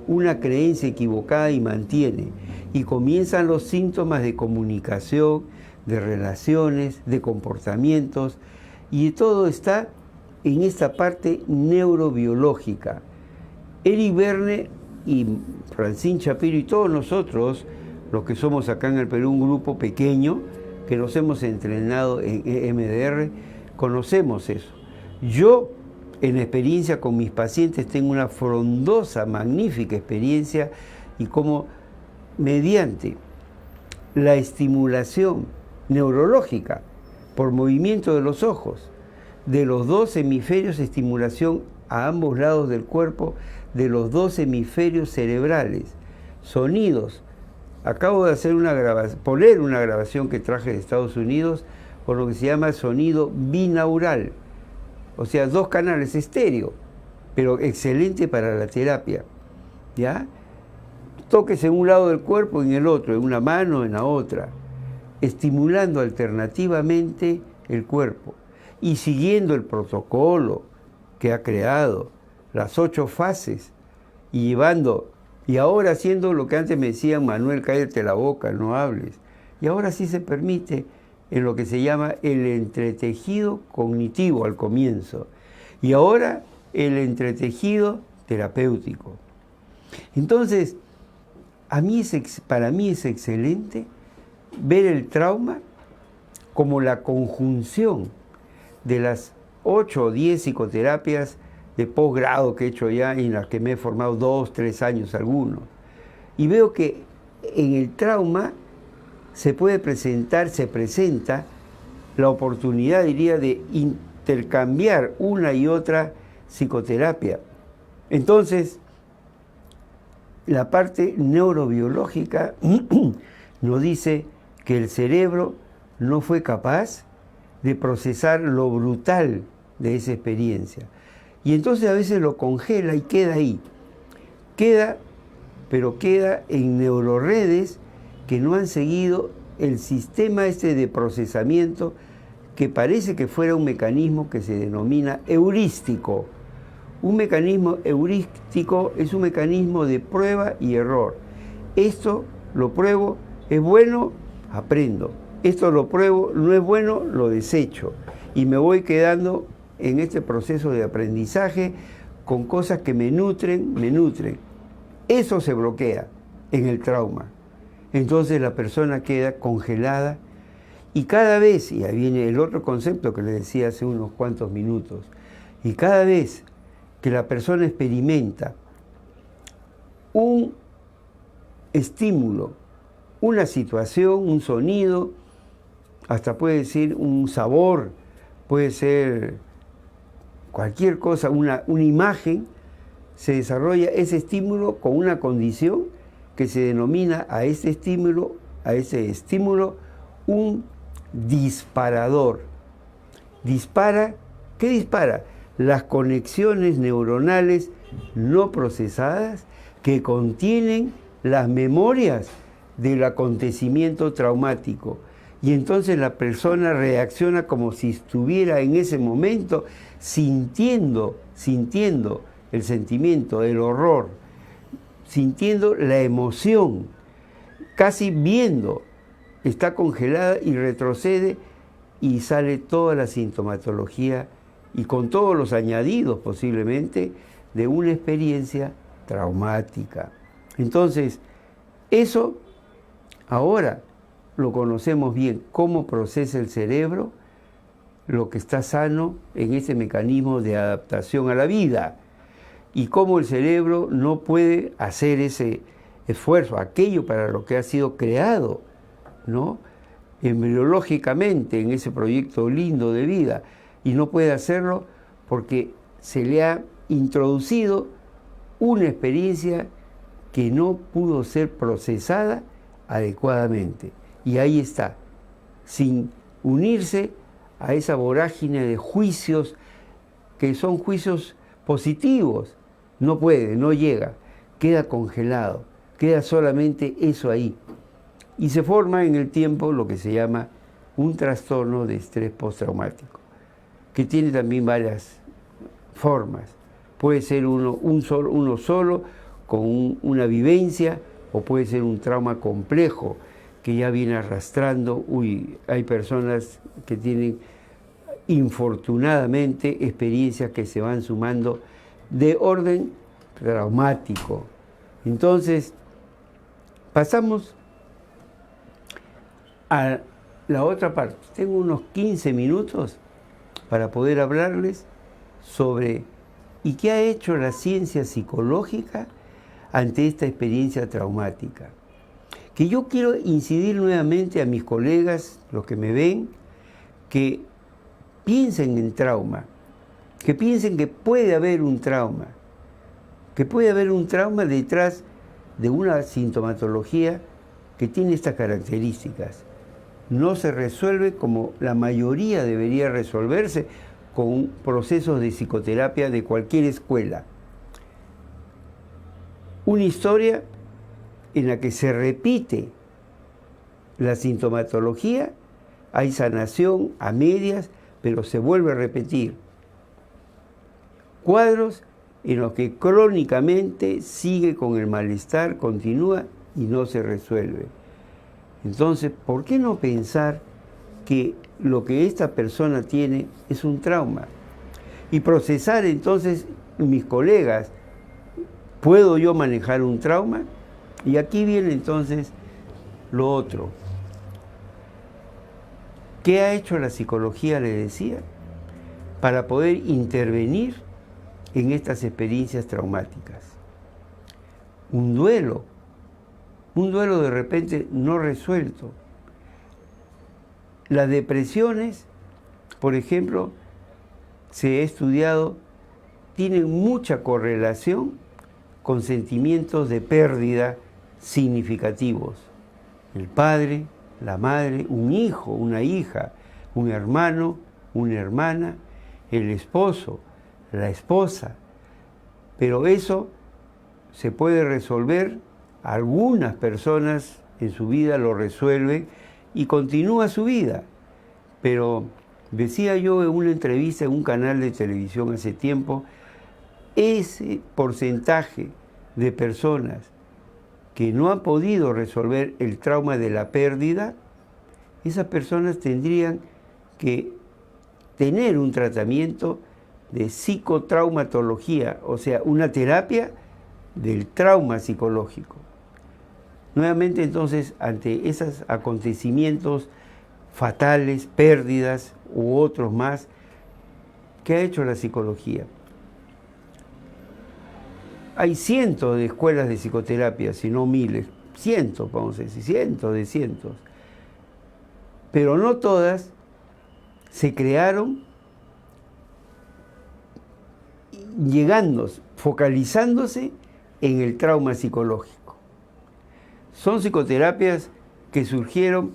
una creencia equivocada y mantiene. Y comienzan los síntomas de comunicación, de relaciones, de comportamientos, y todo está en esta parte neurobiológica. Eric Verne y Francine Shapiro y todos nosotros, los que somos acá en el Perú un grupo pequeño, que nos hemos entrenado en EMDR, conocemos eso. Yo, en experiencia con mis pacientes, tengo una frondosa, magnífica experiencia y cómo mediante la estimulación neurológica por movimiento de los ojos, de los dos hemisferios, estimulación a ambos lados del cuerpo, de los dos hemisferios cerebrales, sonidos. Acabo de hacer poner una grabación que traje de Estados Unidos con lo que se llama sonido binaural, o sea, 2 canales estéreo, pero excelente para la terapia, ¿ya? Toques en un lado del cuerpo y en el otro, en una mano, en la otra, estimulando alternativamente el cuerpo y siguiendo el protocolo que ha creado, las 8 fases, y ahora haciendo lo que antes me decían, Manuel, cállate la boca, no hables. Y ahora sí se permite en lo que se llama el entretejido cognitivo al comienzo. Y ahora el entretejido terapéutico. Entonces, para mí es excelente ver el trauma como la conjunción de las 8 o 10 psicoterapias de posgrado que he hecho ya, en las que me he formado 2, 3 años algunos. Y veo que en el trauma se presenta la oportunidad, diría, de intercambiar una y otra psicoterapia. Entonces, la parte neurobiológica nos dice que el cerebro no fue capaz de procesar lo brutal de esa experiencia. Y entonces a veces lo congela y queda ahí. Pero queda en neuroredes que no han seguido el sistema de procesamiento, que parece que fuera un mecanismo que se denomina heurístico. Un mecanismo heurístico es un mecanismo de prueba y error. Esto lo pruebo, es bueno, aprendo. Esto lo pruebo, no es bueno, lo desecho. Y me voy quedando en este proceso de aprendizaje con cosas que me nutren. Eso se bloquea en el trauma. Entonces la persona queda congelada y cada vez, y ahí viene el otro concepto que les decía hace unos cuantos minutos, y cada vez que la persona experimenta un estímulo, una situación, un sonido, hasta puede decir un sabor, puede ser cualquier cosa, una imagen, se desarrolla ese estímulo con una condición que se denomina a ese estímulo un disparador. ¿Qué dispara? Las conexiones neuronales no procesadas que contienen las memorias del acontecimiento traumático. Y entonces la persona reacciona como si estuviera en ese momento sintiendo el sentimiento, el horror, sintiendo la emoción, casi viendo, está congelada y retrocede y sale toda la sintomatología y con todos los añadidos posiblemente de una experiencia traumática. Entonces, eso ahora lo conocemos bien, cómo procesa el cerebro lo que está sano en ese mecanismo de adaptación a la vida y cómo el cerebro no puede hacer ese esfuerzo, aquello para lo que ha sido creado, ¿no?, embriológicamente en ese proyecto lindo de vida, y no puede hacerlo porque se le ha introducido una experiencia que no pudo ser procesada adecuadamente. Y ahí está, sin unirse a esa vorágine de juicios que son juicios positivos. No puede, no llega, queda congelado, queda solamente eso ahí. Y se forma en el tiempo lo que se llama un trastorno de estrés postraumático, que tiene también varias formas. Puede ser uno solo con una vivencia, o puede ser un trauma complejo que ya viene arrastrando. Hay personas que tienen infortunadamente experiencias que se van sumando de orden traumático. Entonces, pasamos a la otra parte. Tengo unos 15 minutos para poder hablarles sobre ¿y qué ha hecho la ciencia psicológica ante esta experiencia traumática? Que yo quiero incidir nuevamente a mis colegas, los que me ven, que piensen en trauma, que piensen que puede haber un trauma, detrás de una sintomatología que tiene estas características. No se resuelve como la mayoría debería resolverse con procesos de psicoterapia de cualquier escuela. Una historia en la que se repite la sintomatología, hay sanación a medias, pero se vuelve a repetir. Cuadros en los que crónicamente sigue con el malestar, continúa y no se resuelve. Entonces, ¿por qué no pensar que lo que esta persona tiene es un trauma? Y procesar entonces, mis colegas, ¿puedo yo manejar un trauma? Y aquí viene entonces lo otro. ¿Qué ha hecho la psicología, le decía, para poder intervenir en estas experiencias traumáticas? Un duelo de repente no resuelto. Las depresiones, por ejemplo, se ha estudiado, tienen mucha correlación con sentimientos de pérdida significativos. El padre, la madre, un hijo, una hija, un hermano, una hermana, el esposo, la esposa. Pero eso se puede resolver. Algunas personas en su vida lo resuelven y continúa su vida. Pero decía yo en una entrevista en un canal de televisión hace tiempo, ese porcentaje de personas que no han podido resolver el trauma de la pérdida, esas personas tendrían que tener un tratamiento de psicotraumatología, o sea, una terapia del trauma psicológico. Nuevamente, entonces, ante esos acontecimientos fatales, pérdidas u otros más, ¿qué ha hecho la psicología? Hay cientos de escuelas de psicoterapia, si no miles, cientos, vamos a decir, cientos. Pero no todas se crearon focalizándose en el trauma psicológico. Son psicoterapias que surgieron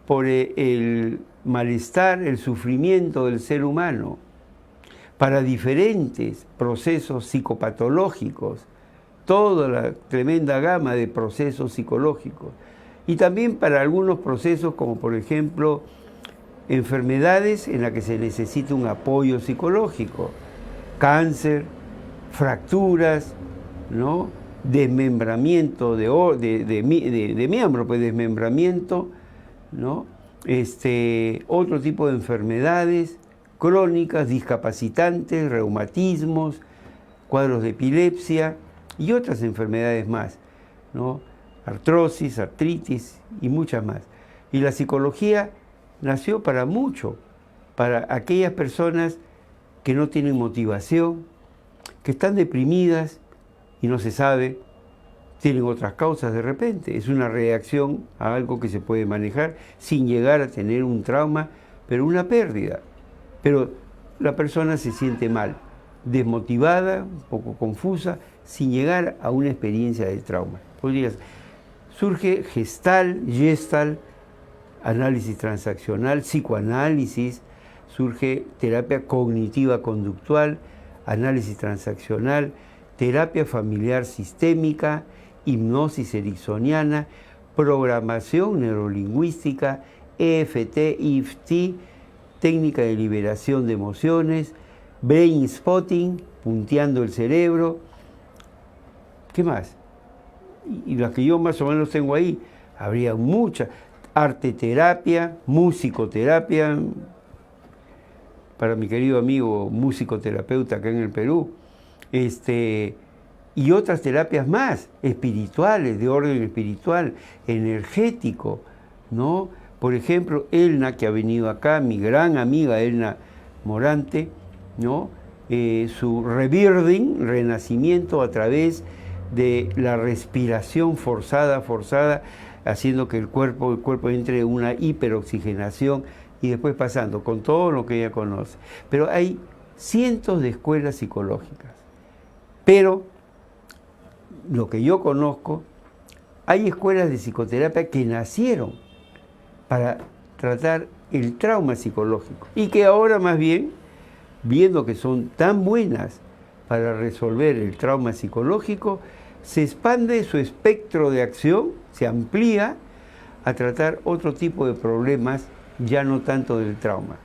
por el malestar, el sufrimiento del ser humano, para diferentes procesos psicopatológicos, toda la tremenda gama de procesos psicológicos, y también para algunos procesos como por ejemplo enfermedades en las que se necesita un apoyo psicológico, cáncer, fracturas, ¿no?, desmembramiento de miembro, pues desmembramiento, ¿no? Otro tipo de enfermedades crónicas, discapacitantes, reumatismos, cuadros de epilepsia y otras enfermedades más, ¿no? Artrosis, artritis y muchas más. Y la psicología nació para mucho, para aquellas personas que no tienen motivación, que están deprimidas y no se sabe, tienen otras causas de repente. Es una reacción a algo que se puede manejar sin llegar a tener un trauma, pero una pérdida. Pero la persona se siente mal, desmotivada, un poco confusa, sin llegar a una experiencia de trauma. Surge Gestalt, análisis transaccional, psicoanálisis, surge terapia cognitiva conductual, análisis transaccional, terapia familiar sistémica, hipnosis ericksoniana, programación neurolingüística, EFT, IFT, técnica de liberación de emociones, brain spotting, punteando el cerebro. ¿Qué más? Y las que yo más o menos tengo ahí, habría muchas. Arte terapia, musicoterapia, para mi querido amigo musicoterapeuta acá en el Perú, y otras terapias más, espirituales, de orden espiritual, energético, ¿no? Por ejemplo, Elna, que ha venido acá, mi gran amiga Elna Morante, ¿no? Su rebirthing, renacimiento a través de la respiración forzada, haciendo que el cuerpo entre en una hiperoxigenación y después pasando con todo lo que ella conoce. Pero hay cientos de escuelas psicológicas. Pero lo que yo conozco, hay escuelas de psicoterapia que nacieron para tratar el trauma psicológico y que ahora más bien, viendo que son tan buenas para resolver el trauma psicológico, se expande su espectro de acción, se amplía a tratar otro tipo de problemas, ya no tanto del trauma.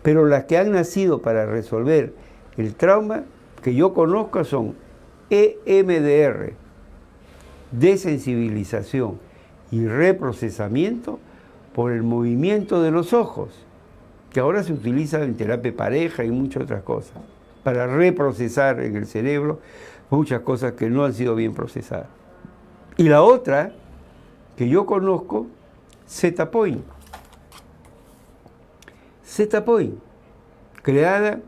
Pero las que han nacido para resolver el trauma, que yo conozco, son EMDR, desensibilización y reprocesamiento por el movimiento de los ojos, que ahora se utiliza en terapia pareja y muchas otras cosas, para reprocesar en el cerebro muchas cosas que no han sido bien procesadas. Y la otra, que yo conozco, Z-Point. Z-Point, creada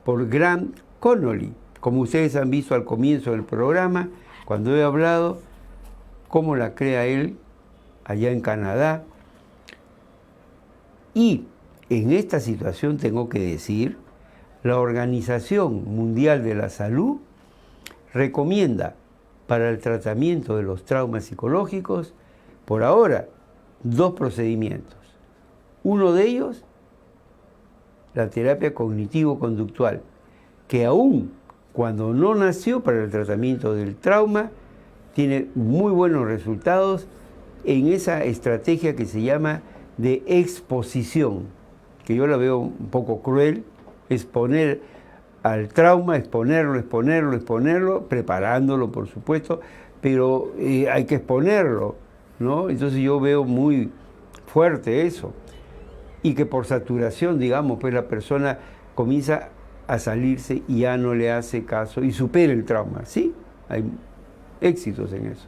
por Grant Connolly. Como ustedes han visto al comienzo del programa, cuando he hablado cómo la crea él allá en Canadá. Y en esta situación tengo que decir, la Organización Mundial de la Salud recomienda para el tratamiento de los traumas psicológicos, por ahora, 2 procedimientos. Uno de ellos, la terapia cognitivo-conductual, que aún cuando no nació para el tratamiento del trauma, tiene muy buenos resultados en esa estrategia que se llama de exposición, que yo la veo un poco cruel, exponer al trauma, exponerlo, preparándolo por supuesto, pero hay que exponerlo, ¿no? Entonces yo veo muy fuerte eso, y que por saturación, digamos, pues la persona comienza a salirse y ya no le hace caso y supera el trauma, ¿sí? Hay éxitos en eso.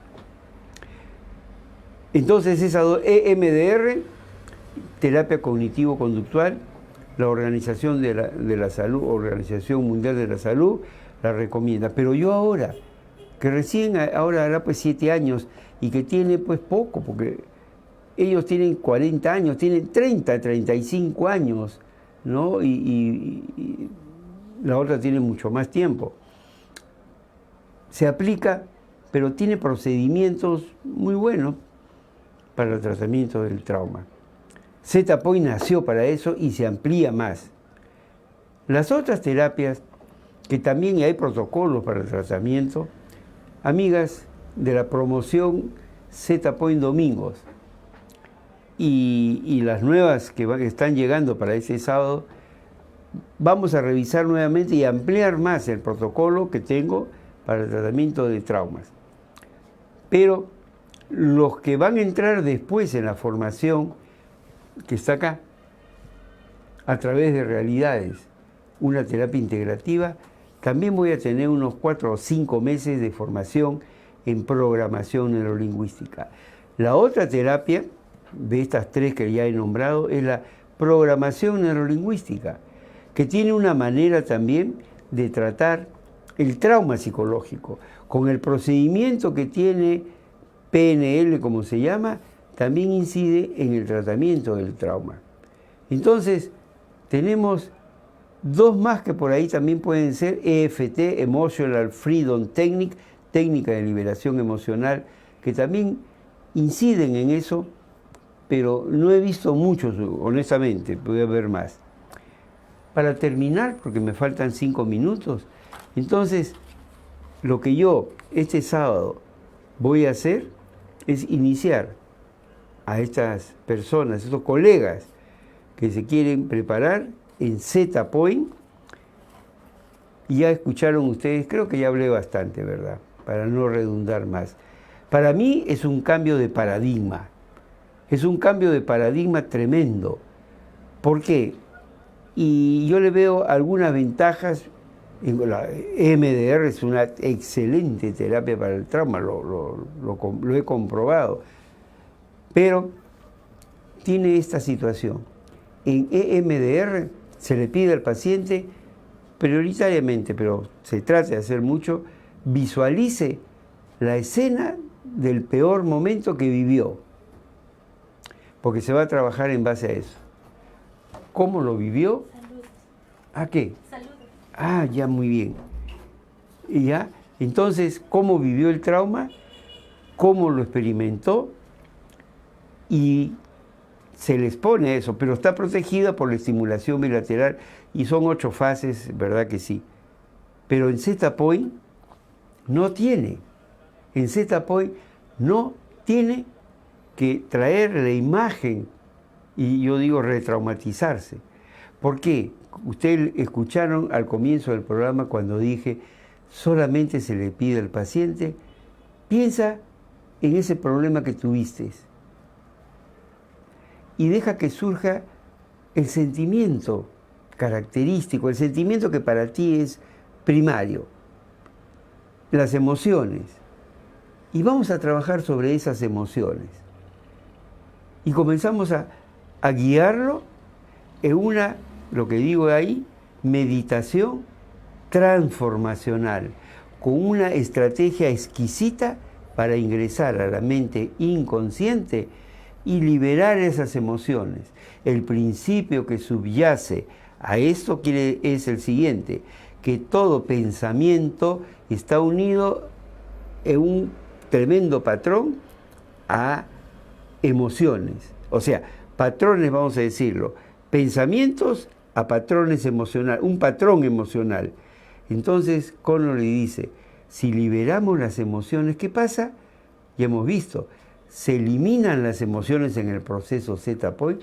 Entonces esa EMDR, terapia cognitivo-conductual, la Organización de la Salud, Organización Mundial de la Salud, la recomienda. Pero yo ahora, que recién ahora hará pues 7 años y que tiene pues poco, porque ellos tienen 40 años, tienen 30, 35 años, ¿no? Y la otra tiene mucho más tiempo. Se aplica, pero tiene procedimientos muy buenos para el tratamiento del trauma. Z-Point nació para eso y se amplía más. Las otras terapias, que también hay protocolos para el tratamiento, amigas de la promoción Z-Point Domingos y las nuevas que están llegando para ese sábado, vamos a revisar nuevamente y ampliar más el protocolo que tengo para el tratamiento de traumas. Pero los que van a entrar después en la formación, que está acá, a través de realidades, una terapia integrativa, también voy a tener unos 4 o 5 meses de formación en programación neurolingüística. La otra terapia, de estas 3 que ya he nombrado, es la programación neurolingüística, que tiene una manera también de tratar el trauma psicológico. Con el procedimiento que tiene PNL, como se llama, también incide en el tratamiento del trauma. Entonces, tenemos 2 más que por ahí también pueden ser EFT, Emotional Freedom Technique, técnica de liberación emocional, que también inciden en eso, pero no he visto muchos, honestamente, puede haber más. Para terminar, porque me faltan 5 minutos, entonces, lo que yo este sábado voy a hacer es iniciar a estas personas, estos colegas que se quieren preparar en Z-Point. Y ya escucharon ustedes, creo que ya hablé bastante, ¿verdad? Para no redundar más. Para mí es un cambio de paradigma. Es un cambio de paradigma tremendo. ¿Por qué? Y yo le veo algunas ventajas. La EMDR es una excelente terapia para el trauma, lo he comprobado. Pero tiene esta situación. En EMDR se le pide al paciente prioritariamente, pero se trata de hacer mucho, visualice la escena del peor momento que vivió, porque se va a trabajar en base a eso. ¿Cómo lo vivió? Salud. ¿A qué? Salud. Ah, ya, muy bien. Y ya, entonces, ¿cómo vivió el trauma? ¿Cómo lo experimentó? Y se les pone eso, pero está protegida por la estimulación bilateral y son 8 fases, ¿verdad que sí? Pero en Z-Point no tiene. En Z-Point no tiene que traer la imagen, y yo digo retraumatizarse. ¿Por qué? Ustedes escucharon al comienzo del programa cuando dije, solamente se le pide al paciente, piensa en ese problema que tuviste y deja que surja el sentimiento característico, el sentimiento que para ti es primario, las emociones. Y vamos a trabajar sobre esas emociones. Y comenzamos a guiarlo en una, lo que digo ahí, meditación transformacional, con una estrategia exquisita para ingresar a la mente inconsciente y liberar esas emociones. El principio que subyace a esto es el siguiente, que todo pensamiento está unido en un tremendo patrón a emociones. O sea, patrones, vamos a decirlo, pensamientos a patrones emocionales, un patrón emocional. Entonces, Connolly dice, si liberamos las emociones, ¿qué pasa? Ya hemos visto, se eliminan las emociones en el proceso Z-Point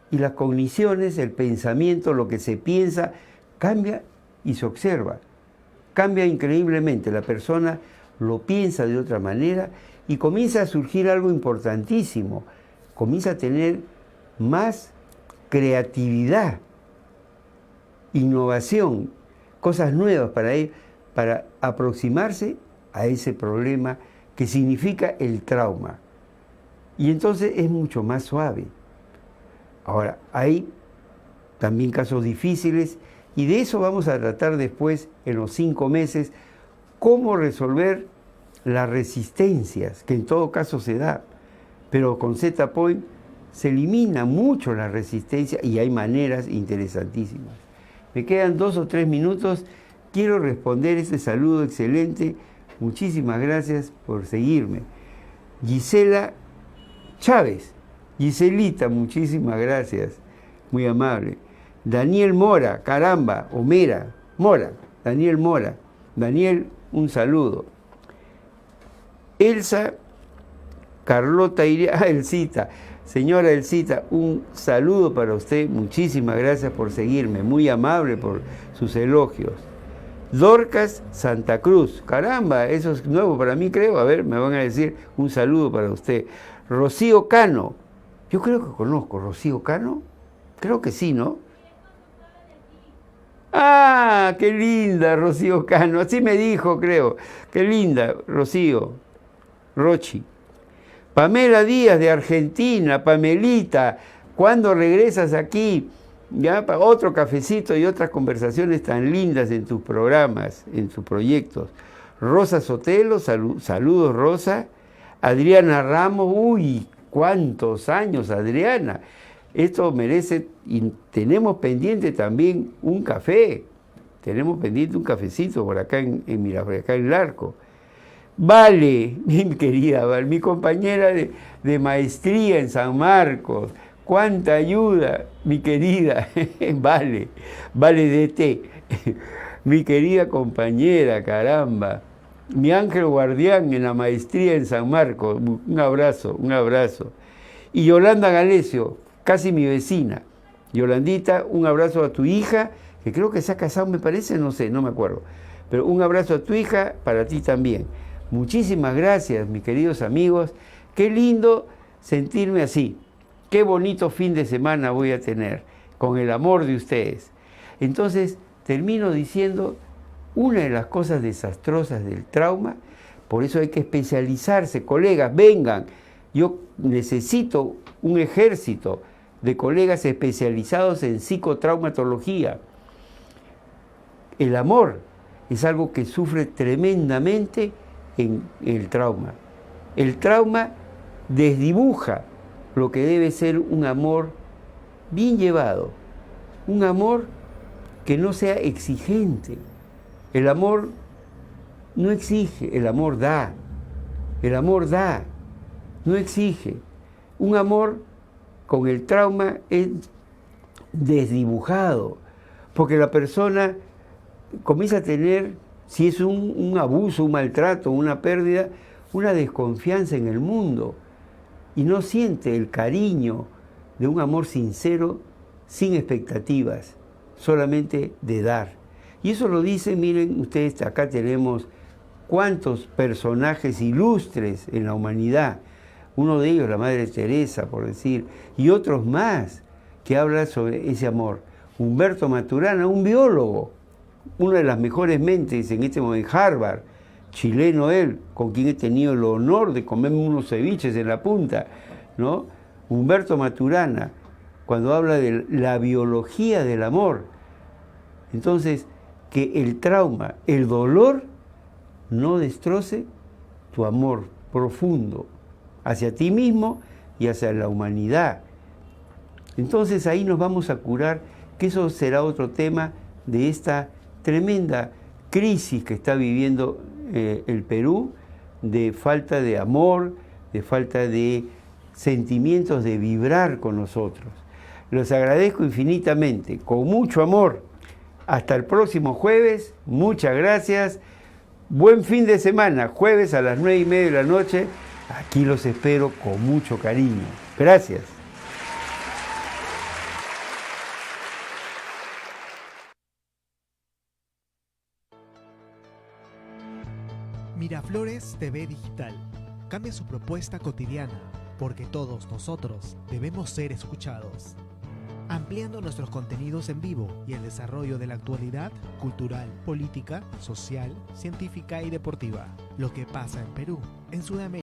y las cogniciones, el pensamiento, lo que se piensa, cambia y se observa. Cambia increíblemente, la persona lo piensa de otra manera y comienza a surgir algo importantísimo, comienza a tener más creatividad, innovación, cosas nuevas para él, para aproximarse a ese problema que significa el trauma. Y entonces es mucho más suave. Ahora, hay también casos difíciles y de eso vamos a tratar después, en los 5 meses, cómo resolver las resistencias, que en todo caso se da, pero con Z-Point se elimina mucho la resistencia y hay maneras interesantísimas. Me quedan 2 o 3 minutos, quiero responder este saludo excelente, muchísimas gracias por seguirme. Gisela Chávez, Giselita, muchísimas gracias, muy amable. Daniel Mora, caramba, Homera, Mora, Daniel Mora. Daniel, un saludo. Elsa Carlota Elcita, señora Elcita, un saludo para usted, muchísimas gracias por seguirme, muy amable por sus elogios. Dorcas Santa Cruz. Caramba, eso es nuevo para mí, creo. A ver, me van a decir un saludo para usted. Rocío Cano. Yo creo que conozco Rocío Cano. Creo que sí, ¿no? Ah, qué linda Rocío Cano. Así me dijo, creo. Qué linda, Rocío. Rochi. Pamela Díaz de Argentina. Pamelita, ¿cuándo regresas aquí? Ya, para otro cafecito y otras conversaciones tan lindas en tus programas, en tus proyectos. Rosa Sotelo, saludos Rosa. Adriana Ramos, uy, cuántos años Adriana. Esto merece, y tenemos pendiente también un café. Tenemos pendiente un cafecito por acá en Miraflores, acá en Larco. Vale, mi querida Vale, mi compañera de maestría en San Marcos. Cuánta ayuda, mi querida, Vale DT, mi querida compañera, caramba, mi ángel guardián en la maestría en San Marcos, un abrazo, un abrazo. Y Yolanda Galesio, casi mi vecina. Yolandita, un abrazo a tu hija, que creo que se ha casado, me parece, no sé, no me acuerdo. Pero un abrazo a tu hija, para ti también. Muchísimas gracias, mis queridos amigos. Qué lindo sentirme así. Qué bonito fin de semana voy a tener con el amor de ustedes. Entonces, termino diciendo una de las cosas desastrosas del trauma, por eso hay que especializarse. Colegas, vengan. Yo necesito un ejército de colegas especializados en psicotraumatología. El amor es algo que sufre tremendamente en el trauma. El trauma desdibuja lo que debe ser un amor bien llevado, un amor que no sea exigente. El amor no exige, el amor da, no exige. Un amor con el trauma es desdibujado, porque la persona comienza a tener, si es un abuso, un maltrato, una pérdida, una desconfianza en el mundo, y no siente el cariño de un amor sincero, sin expectativas, solamente de dar. Y eso lo dice, miren ustedes, acá tenemos cuántos personajes ilustres en la humanidad, uno de ellos la Madre Teresa, por decir, y otros más que hablan sobre ese amor. Humberto Maturana, un biólogo, una de las mejores mentes en este momento en Harvard, chileno él, con quien he tenido el honor de comerme unos ceviches en la punta, ¿no? Humberto Maturana, cuando habla de la biología del amor. Entonces, que el trauma, el dolor, no destroce tu amor profundo hacia ti mismo y hacia la humanidad. Entonces ahí nos vamos a curar, que eso será otro tema de esta tremenda crisis que está viviendo el Perú, de falta de amor, de falta de sentimientos de vibrar con nosotros. Los agradezco infinitamente, con mucho amor. Hasta el próximo jueves, muchas gracias. Buen fin de semana, jueves a las 9:30 de la noche. Aquí los espero con mucho cariño. Gracias. Miraflores TV Digital cambia su propuesta cotidiana porque todos nosotros debemos ser escuchados, ampliando nuestros contenidos en vivo y el desarrollo de la actualidad cultural, política, social, científica y deportiva. Lo que pasa en Perú, en Sudamérica.